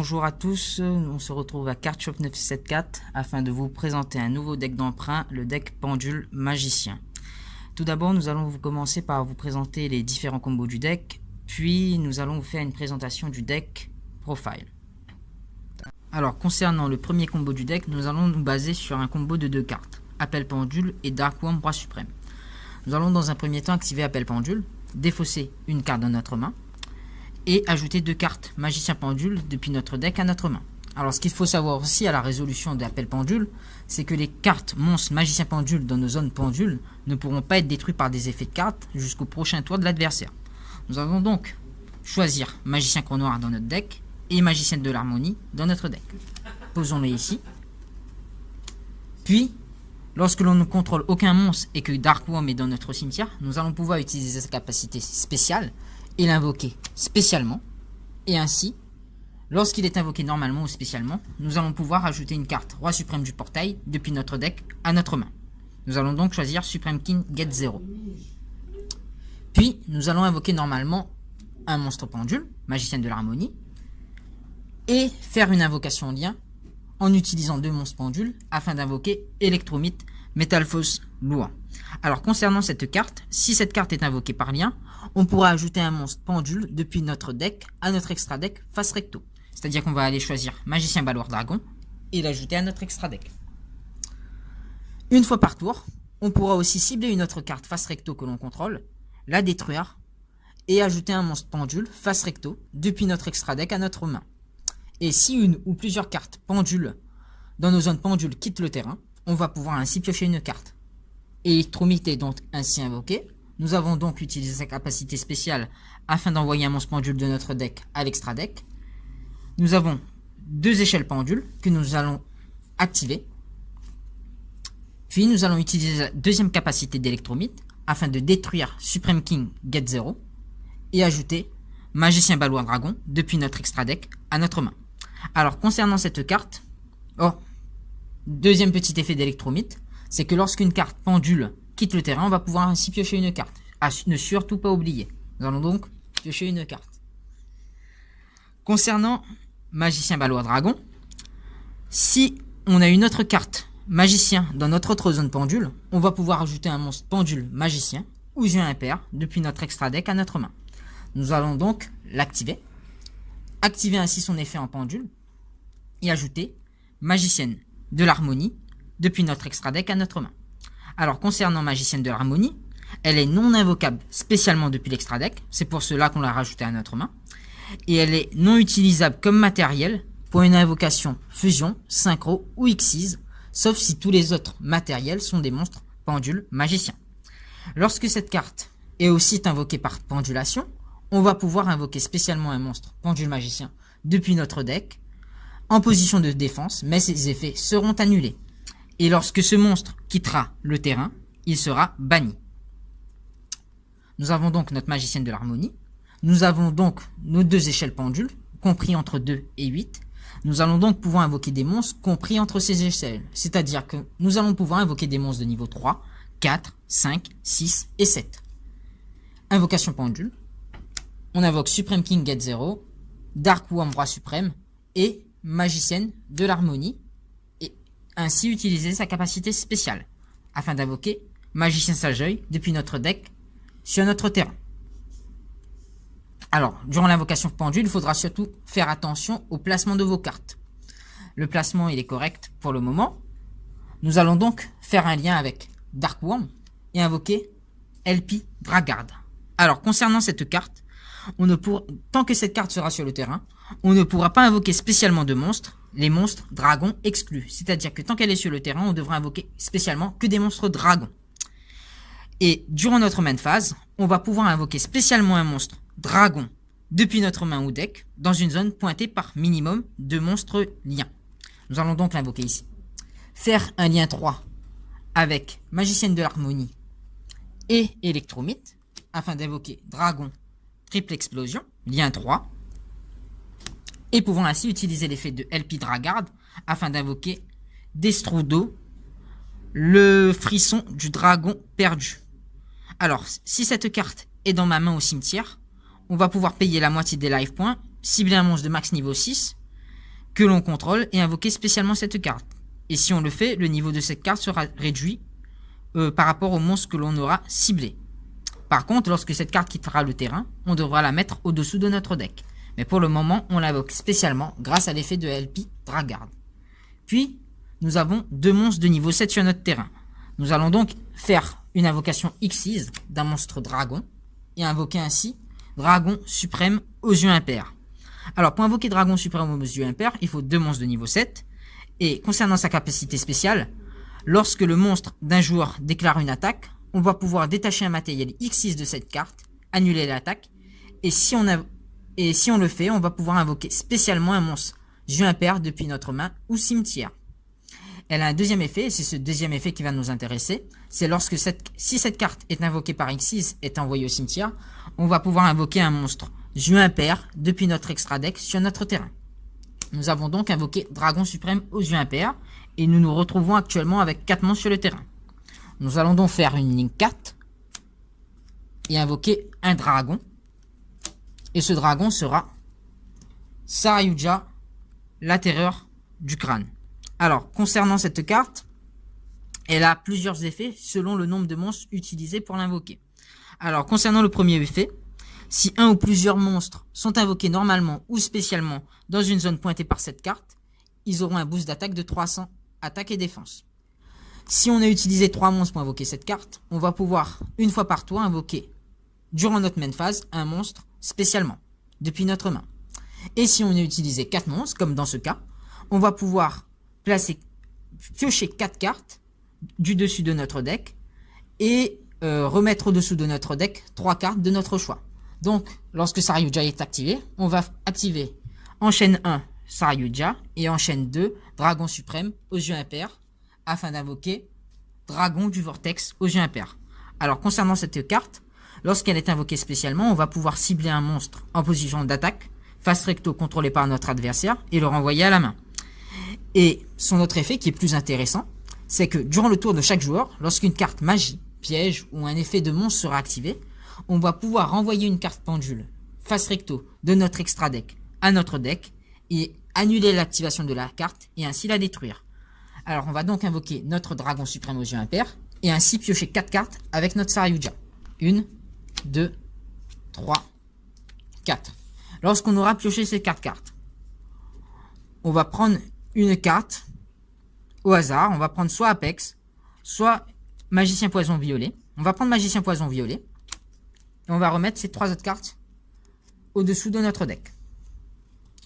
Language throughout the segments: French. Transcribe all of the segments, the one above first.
Bonjour à tous, on se retrouve à Cardshop 974 afin de vous présenter un nouveau deck d'emprunt, le deck Pendule Magicien. Tout d'abord, nous allons commencer par vous présenter les différents combos du deck, puis nous allons vous faire une présentation du deck Profile. Alors, concernant le premier combo du deck, nous allons nous baser sur un combo de deux cartes, Appel Pendule et Dark Worm Bras Suprême. Nous allons dans un premier temps activer Appel Pendule, défausser une carte de notre main, et ajouter deux cartes Magicien Pendule depuis notre deck à notre main. Alors ce qu'il faut savoir aussi à la résolution d'Appel Pendule, c'est que les cartes monstres Magicien Pendule dans nos zones pendules ne pourront pas être détruites par des effets de cartes jusqu'au prochain tour de l'adversaire. Nous allons donc choisir Magicien Croc Noir dans notre deck et Magicienne de l'Harmonie dans notre deck. Posons-les ici. Puis, lorsque l'on ne contrôle aucun monstre et que Dark Worm est dans notre cimetière, nous allons pouvoir utiliser sa capacité spéciale et l'invoquer spécialement, et ainsi, lorsqu'il est invoqué normalement ou spécialement, nous allons pouvoir ajouter une carte Roi Suprême du Portail depuis notre deck à notre main. Nous allons donc choisir Supreme King Get 0. Puis, nous allons invoquer normalement un monstre pendule, Magicienne de l'Harmonie, et faire une invocation lien en utilisant deux monstres pendules afin d'invoquer Electromite Metalphos Lua. Alors concernant cette carte, si cette carte est invoquée par lien, on pourra ajouter un monstre pendule depuis notre deck à notre extra deck face recto. C'est-à-dire qu'on va aller choisir Magicien Balloir Dragon et l'ajouter à notre extra deck. Une fois par tour, on pourra aussi cibler une autre carte face recto que l'on contrôle, la détruire et ajouter un monstre pendule face recto depuis notre extra deck à notre main. Et si une ou plusieurs cartes pendules dans nos zones pendules quittent le terrain, on va pouvoir ainsi piocher une carte. Electromite est donc ainsi invoqué. Nous avons donc utilisé sa capacité spéciale afin d'envoyer un monstre pendule de notre deck à l'extra deck. Nous avons deux échelles pendules que nous allons activer. Puis nous allons utiliser la deuxième capacité d'Electromite afin de détruire Supreme King Get 0 et ajouter Magicien Balloir Dragon depuis notre extra deck à notre main. Alors concernant cette carte, deuxième petit effet d'Electromite, c'est que lorsqu'une carte pendule quitte le terrain, on va pouvoir ainsi piocher une carte. À ne surtout pas oublier. Nous allons donc piocher une carte. Concernant Magicien Balloir Dragon, si on a une autre carte Magicien dans notre autre zone pendule, on va pouvoir ajouter un monstre pendule Magicien ou jeu impair depuis notre extra deck à notre main. Nous allons donc l'activer, activer ainsi son effet en pendule et ajouter Magicienne de l'Harmonie depuis notre extra deck à notre main. Alors concernant Magicienne de l'Harmonie, elle est non invocable spécialement depuis l'extra deck, c'est pour cela qu'on l'a rajoutée à notre main, et elle est non utilisable comme matériel pour une invocation fusion, synchro ou Xyz, sauf si tous les autres matériels sont des monstres pendules magiciens. Lorsque cette carte est aussi invoquée par pendulation, on va pouvoir invoquer spécialement un monstre pendule magicien depuis notre deck en position de défense, mais ses effets seront annulés. Et lorsque ce monstre quittera le terrain, il sera banni. Nous avons donc notre Magicienne de l'Harmonie. Nous avons donc nos deux échelles pendules, compris entre 2 et 8. Nous allons donc pouvoir invoquer des monstres compris entre ces échelles. C'est-à-dire que nous allons pouvoir invoquer des monstres de niveau 3, 4, 5, 6 et 7. Invocation pendule. On invoque Supreme King Get 0, Dark Worm Roi Suprême et Magicienne de l'Harmonie. Ainsi utiliser sa capacité spéciale, afin d'invoquer Magicien Sage-Œil depuis notre deck sur notre terrain. Alors, durant l'invocation pendule, il faudra surtout faire attention au placement de vos cartes. Le placement, il est correct pour le moment. Nous allons donc faire un lien avec Dark Worm et invoquer LP Dragard. Alors, concernant cette carte, tant que cette carte sera sur le terrain, on ne pourra pas invoquer spécialement de monstres, les monstres dragons exclus. C'est-à-dire que tant qu'elle est sur le terrain, on devra invoquer spécialement que des monstres dragons. Et durant notre main phase, on va pouvoir invoquer spécialement un monstre dragon depuis notre main ou deck dans une zone pointée par minimum de monstres liens. Nous allons donc l'invoquer ici. Faire un lien 3 avec Magicienne de l'Harmonie et Electromite afin d'invoquer dragon triple explosion, lien 3. Et pouvons ainsi utiliser l'effet de LP Dragard afin d'invoquer Destrudo, le frisson du dragon perdu. Alors, si cette carte est dans ma main au cimetière, on va pouvoir payer la moitié des life points, cibler un monstre de max niveau 6 que l'on contrôle et invoquer spécialement cette carte. Et si on le fait, le niveau de cette carte sera réduit par rapport au monstre que l'on aura ciblé. Par contre, lorsque cette carte quittera le terrain, on devra la mettre au-dessous de notre deck. Mais pour le moment, on l'invoque spécialement grâce à l'effet de LP Dragard. Puis, nous avons 2 monstres de niveau 7 sur notre terrain. Nous allons donc faire une invocation Xyz d'un monstre dragon et invoquer ainsi Dragon Suprême aux yeux impairs. Alors, pour invoquer Dragon Suprême aux yeux impairs, il faut 2 monstres de niveau 7. Et concernant sa capacité spéciale, lorsque le monstre d'un joueur déclare une attaque, on va pouvoir détacher un matériel X6 de cette carte, annuler l'attaque, et si on le fait, on va pouvoir invoquer spécialement un monstre yeux impair depuis notre main ou cimetière. Elle a un deuxième effet, et c'est ce deuxième effet qui va nous intéresser, c'est lorsque si cette carte est invoquée par X6 est envoyée au cimetière, on va pouvoir invoquer un monstre yeux impair depuis notre extra deck sur notre terrain. Nous avons donc invoqué Dragon Suprême aux yeux impairs, et nous nous retrouvons actuellement avec 4 monstres sur le terrain. Nous allons donc faire une ligne 4 et invoquer un dragon. Et ce dragon sera Saryuja, la terreur du crâne. Alors, concernant cette carte, elle a plusieurs effets selon le nombre de monstres utilisés pour l'invoquer. Alors, concernant le premier effet, si un ou plusieurs monstres sont invoqués normalement ou spécialement dans une zone pointée par cette carte, ils auront un boost d'attaque de 300, attaque et défense. Si on a utilisé 3 monstres pour invoquer cette carte, on va pouvoir, une fois par tour, invoquer, durant notre main phase, un monstre spécialement, depuis notre main. Et si on a utilisé 4 monstres, comme dans ce cas, on va pouvoir piocher 4 cartes du dessus de notre deck et remettre au-dessous de notre deck 3 cartes de notre choix. Donc, lorsque Saryuja est activé, on va activer en chaîne 1 Saryuja et en chaîne 2 Dragon Suprême aux yeux impairs, afin d'invoquer Dragon du Vortex aux yeux impairs. Alors, concernant cette carte, lorsqu'elle est invoquée spécialement, on va pouvoir cibler un monstre en position d'attaque, face recto contrôlé par notre adversaire, et le renvoyer à la main. Et son autre effet, qui est plus intéressant, c'est que durant le tour de chaque joueur, lorsqu'une carte magie, piège ou un effet de monstre sera activé, on va pouvoir renvoyer une carte pendule, face recto, de notre extra deck à notre deck, et annuler l'activation de la carte, et ainsi la détruire. Alors, on va donc invoquer notre Dragon Suprême aux yeux impairs et ainsi piocher 4 cartes avec notre Saryuja. 1, 2, 3, 4. Lorsqu'on aura pioché ces 4 cartes, on va prendre une carte au hasard. On va prendre soit Apex, soit Magicien Poison Violet. On va prendre Magicien Poison Violet et on va remettre ces 3 autres cartes au-dessous de notre deck.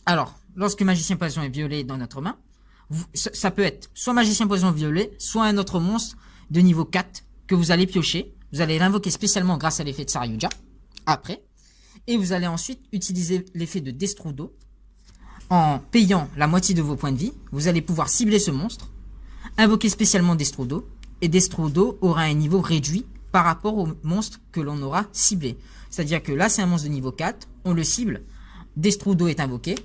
Alors, lorsque Magicien Poison est violet dans notre main, ça peut être soit Magicien Poison Violet, soit un autre monstre de niveau 4 que vous allez piocher. Vous allez l'invoquer spécialement grâce à l'effet de Saryuja, après. Et vous allez ensuite utiliser l'effet de Destrudo. En payant la moitié de vos points de vie, vous allez pouvoir cibler ce monstre, invoquer spécialement Destrudo, et Destrudo aura un niveau réduit par rapport au monstre que l'on aura ciblé. C'est-à-dire que là, c'est un monstre de niveau 4, on le cible, Destrudo est invoqué,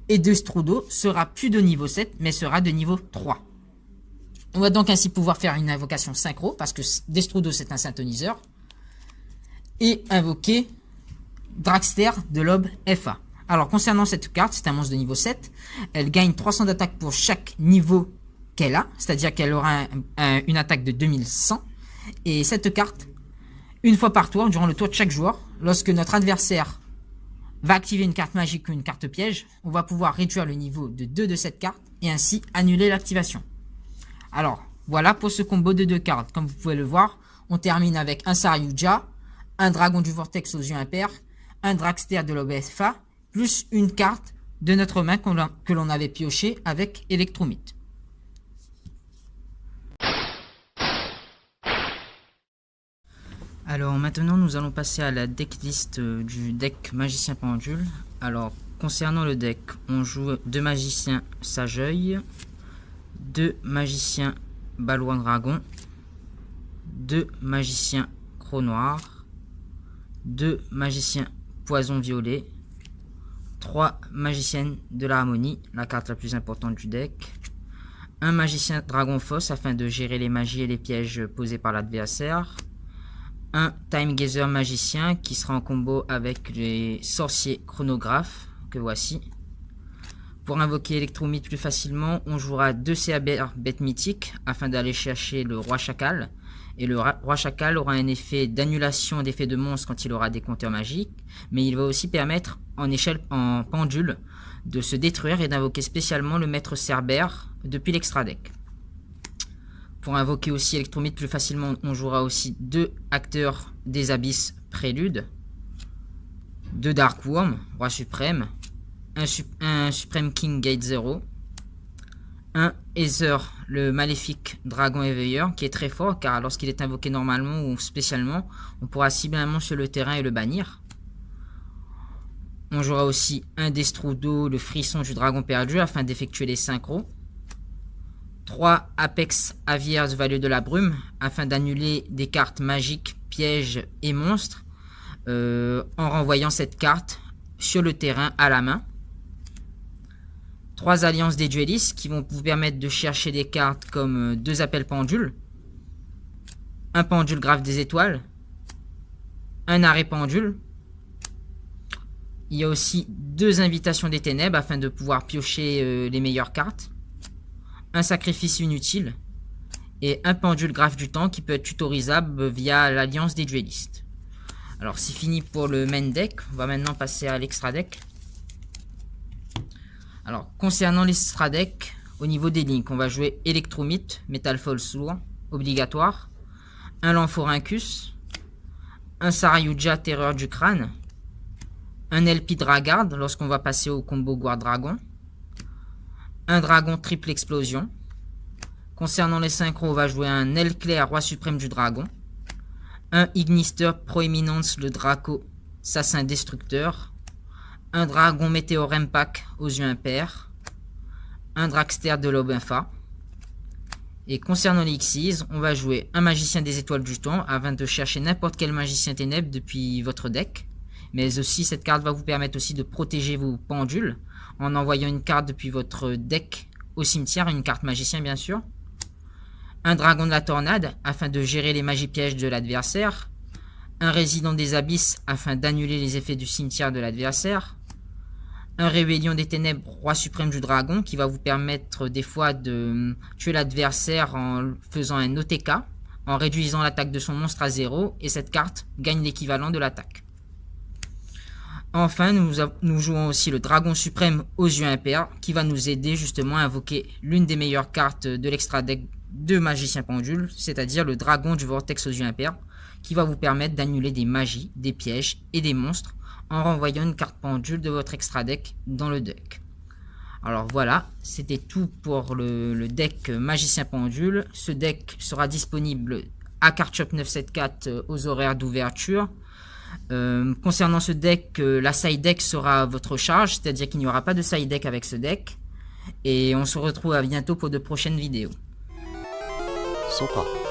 et Destrudo sera plus de niveau 7, mais sera de niveau 3. On va donc ainsi pouvoir faire une invocation synchro, parce que Destrudo c'est un synthoniseur, et invoquer Dragster de l'aube FA. Alors concernant cette carte, c'est un monstre de niveau 7, elle gagne 300 d'attaque pour chaque niveau qu'elle a, c'est-à-dire qu'elle aura une attaque de 2100, et cette carte, une fois par tour, durant le tour de chaque joueur, lorsque notre adversaire va activer une carte magique ou une carte piège, on va pouvoir réduire le niveau de 2 de cette carte et ainsi annuler l'activation. Alors, voilà pour ce combo de 2 cartes. Comme vous pouvez le voir, on termine avec un Saryuja, un Dragon du Vortex aux yeux impairs, un Dragster de l'OBFA, plus une carte de notre main que l'on avait pioché avec Electromite. Alors maintenant nous allons passer à la decklist du deck Magicien Pendule. Alors concernant le deck, on joue 2 magiciens Sage-Œil, 2 magiciens Balouin Dragon, 2 magiciens Croc Noir, 2 magiciens Poison Violet, 3 magiciennes de l'harmonie, la carte la plus importante du deck, un magicien Dragon Fosse afin de gérer les magies et les pièges posés par l'adversaire, un Time Gazer magicien qui sera en combo avec les sorciers chronographes que voici. Pour invoquer Electromite plus facilement, on jouera 2 CABR bête mythique afin d'aller chercher le roi chacal. Et le roi chacal aura un effet d'annulation d'effet de monstre quand il aura des compteurs magiques, mais il va aussi permettre en pendule de se détruire et d'invoquer spécialement le maître Cerbère depuis l'extra deck. Pour invoquer aussi Electromite plus facilement, on jouera aussi 2 acteurs des abysses prélude, 2 Dark Worm, roi suprême, un Supreme King Gate 0, un Aether, le maléfique dragon éveilleur, qui est très fort car lorsqu'il est invoqué normalement ou spécialement, on pourra cibler un monstre sur le terrain et le bannir. On jouera aussi un Destrudo, le frisson du dragon perdu, afin d'effectuer les synchros. 3 Apex Aviers Vallée de la Brume, afin d'annuler des cartes magiques, pièges et monstres, en renvoyant cette carte sur le terrain à la main. 3 alliances des duellistes qui vont vous permettre de chercher des cartes comme 2 appels pendules, un pendule grave des étoiles, un arrêt pendule. Il y a aussi 2 invitations des ténèbres afin de pouvoir piocher les meilleures cartes, un sacrifice inutile et un pendule grave du temps qui peut être tutorisable via l'alliance des duellistes. Alors c'est fini pour le main deck, on va maintenant passer à l'extra deck. Alors concernant l'extra deck, au niveau des links, on va jouer Electromite, Metal Falls lourd, obligatoire, un Lanphorincus, un Saryuja Terreur du crâne, un LP Dragard lorsqu'on va passer au combo Guard Dragon, un Dragon triple explosion. Concernant les synchros, on va jouer un Elclair Roi suprême du dragon, un Ignister Proéminence le Draco Assassin Destructeur, un Dragon Météore Impact aux yeux impairs, un Dragster de l'Aube Infa. Et concernant les Xyz, on va jouer un Magicien des Étoiles du Temps afin de chercher n'importe quel Magicien Ténèbres depuis votre deck. Mais aussi, cette carte va vous permettre aussi de protéger vos pendules en envoyant une carte depuis votre deck au cimetière, une carte Magicien bien sûr. Un Dragon de la Tornade afin de gérer les magies pièges de l'adversaire. Un Résident des Abysses afin d'annuler les effets du cimetière de l'adversaire. Un Rébellion des Ténèbres, Roi suprême du dragon, qui va vous permettre des fois de tuer l'adversaire en faisant un OTK, en réduisant l'attaque de son monstre à 0, et cette carte gagne l'équivalent de l'attaque. Enfin, nous jouons aussi le Dragon suprême aux yeux impairs, qui va nous aider justement à invoquer l'une des meilleures cartes de l'extra deck de Magicien Pendule, c'est-à-dire le Dragon du Vortex aux yeux impairs, qui va vous permettre d'annuler des magies, des pièges et des monstres, en renvoyant une carte pendule de votre extra deck dans le deck. Alors voilà, c'était tout pour le deck Magicien Pendule. Ce deck sera disponible à Cardshop 974 aux horaires d'ouverture. Concernant ce deck, la side deck sera à votre charge, c'est-à-dire qu'il n'y aura pas de side deck avec ce deck. Et on se retrouve à bientôt pour de prochaines vidéos. そうか。